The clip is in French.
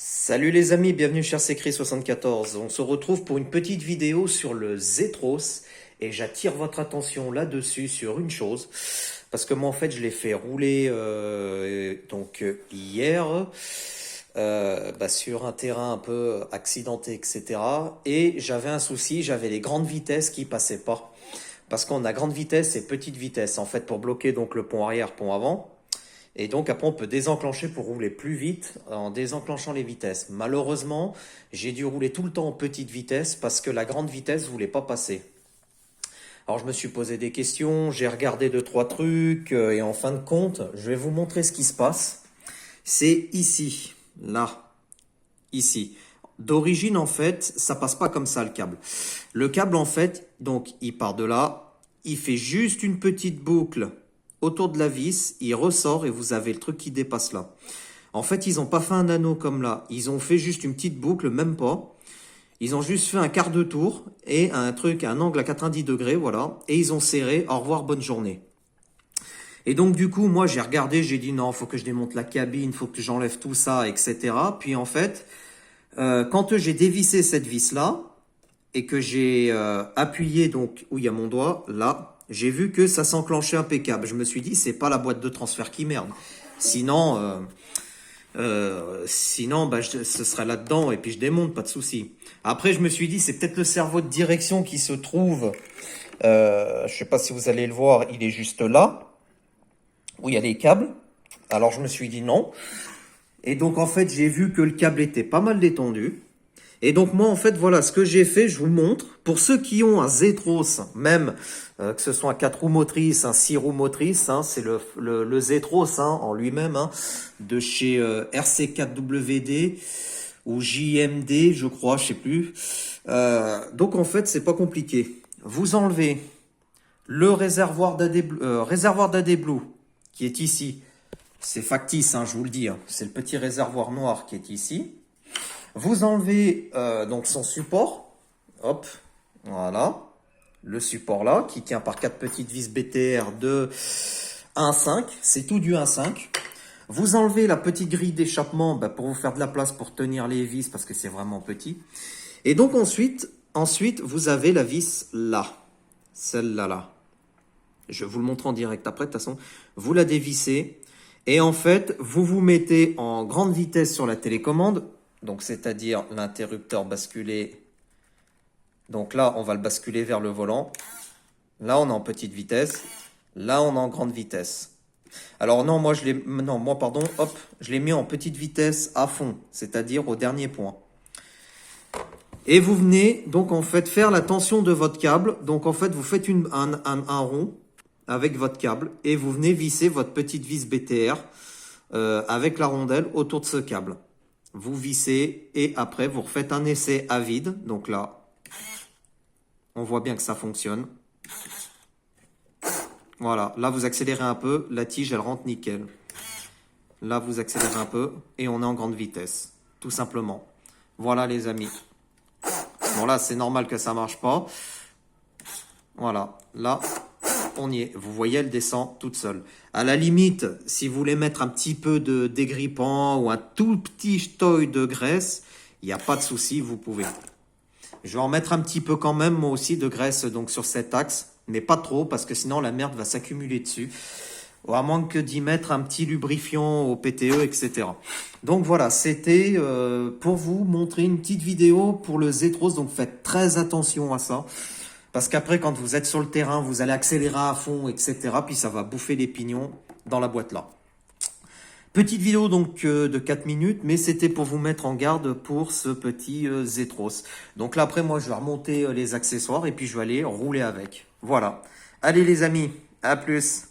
Salut les amis, bienvenue chez Secret74. On se retrouve pour une petite vidéo sur le Zetros et j'attire votre attention là-dessus sur une chose parce que moi en fait je l'ai fait rouler hier sur un terrain un peu accidenté, etc. Et j'avais un souci, j'avais les grandes vitesses qui passaient pas parce qu'on a grande vitesse et petite vitesse en fait pour bloquer donc le pont arrière, pont avant. Et donc après on peut désenclencher pour rouler plus vite en désenclenchant les vitesses. Malheureusement, j'ai dû rouler tout le temps en petite vitesse parce que la grande vitesse voulait pas passer. Alors je me suis posé des questions, j'ai regardé deux trois trucs et en fin de compte, je vais vous montrer ce qui se passe. C'est ici, là, ici. D'origine en fait, ça passe pas comme ça le câble. Le câble en fait, donc il part de là, il fait juste une petite boucle autour de la vis, il ressort et vous avez le truc qui dépasse là. En fait, ils n'ont pas fait un anneau comme là. Ils ont fait juste une petite boucle, même pas. Ils ont juste fait un quart de tour et un angle à 90 degrés, voilà. Et ils ont serré, au revoir, bonne journée. Et donc du coup, moi j'ai regardé, j'ai dit non, faut que je démonte la cabine, faut que j'enlève tout ça, etc. Puis en fait, quand j'ai dévissé cette vis-là, et que j'ai appuyé donc où il y a mon doigt, là, j'ai vu que ça s'enclenchait impeccable. Je me suis dit, c'est pas la boîte de transfert qui merde. Sinon, ce serait là-dedans et puis je démonte, pas de souci. Après, je me suis dit, c'est peut-être le cerveau de direction qui se trouve. Je sais pas si vous allez le voir, il est juste là, où il y a les câbles. Alors je me suis dit non. Et donc en fait, j'ai vu que le câble était pas mal détendu. Et donc moi en fait voilà ce que j'ai fait, je vous montre. Pour ceux qui ont un Zetros, même que ce soit un 4 roues motrices, un 6 roues motrices, hein, c'est le Zetros en lui-même, de chez RC4WD ou JMD je crois, je sais plus. Donc en fait c'est pas compliqué. Vous enlevez le réservoir d'AD Blue qui est ici. C'est factice, je vous le dis, c'est le petit réservoir noir qui est ici. Vous enlevez donc son support, hop, voilà, le support là, qui tient par 4 petites vis BTR de 1,5, c'est tout du 1,5. Vous enlevez la petite grille d'échappement pour vous faire de la place pour tenir les vis, parce que c'est vraiment petit. Et donc ensuite, vous avez la vis là, celle-là, là. Je vais vous le montrer en direct après, de toute façon, vous la dévissez, et en fait, vous vous mettez en grande vitesse sur la télécommande, donc c'est-à-dire l'interrupteur basculé. Donc là, on va le basculer vers le volant. Là, on est en petite vitesse. Là, on est en grande vitesse. Alors non, moi, je l'ai mis en petite vitesse à fond, c'est-à-dire au dernier point. Et vous venez donc en fait faire la tension de votre câble. Donc en fait, vous faites un rond avec votre câble et vous venez visser votre petite vis BTR avec la rondelle autour de ce câble. Vous vissez et après vous refaites un essai à vide. Donc là, on voit bien que ça fonctionne. Voilà, là vous accélérez un peu, la tige elle rentre nickel. Là vous accélérez un peu et on est en grande vitesse, tout simplement. Voilà les amis. Bon là c'est normal que ça marche pas. Voilà, là on y est. Vous voyez, elle descend toute seule. À la limite, si vous voulez mettre un petit peu de dégrippant ou un tout petit toy de graisse, il n'y a pas de souci, vous pouvez. Je vais en mettre un petit peu quand même, moi aussi, de graisse donc sur cet axe, mais pas trop, parce que sinon la merde va s'accumuler dessus. Ou à moins que d'y mettre un petit lubrifiant au PTE, etc. Donc voilà, c'était pour vous montrer une petite vidéo pour le Zetros, donc faites très attention à ça. Parce qu'après, quand vous êtes sur le terrain, vous allez accélérer à fond, etc. Puis ça va bouffer les pignons dans la boîte là. Petite vidéo donc de 4 minutes, mais c'était pour vous mettre en garde pour ce petit Zetros. Donc là, après, moi, je vais remonter les accessoires et puis je vais aller rouler avec. Voilà. Allez les amis, à plus.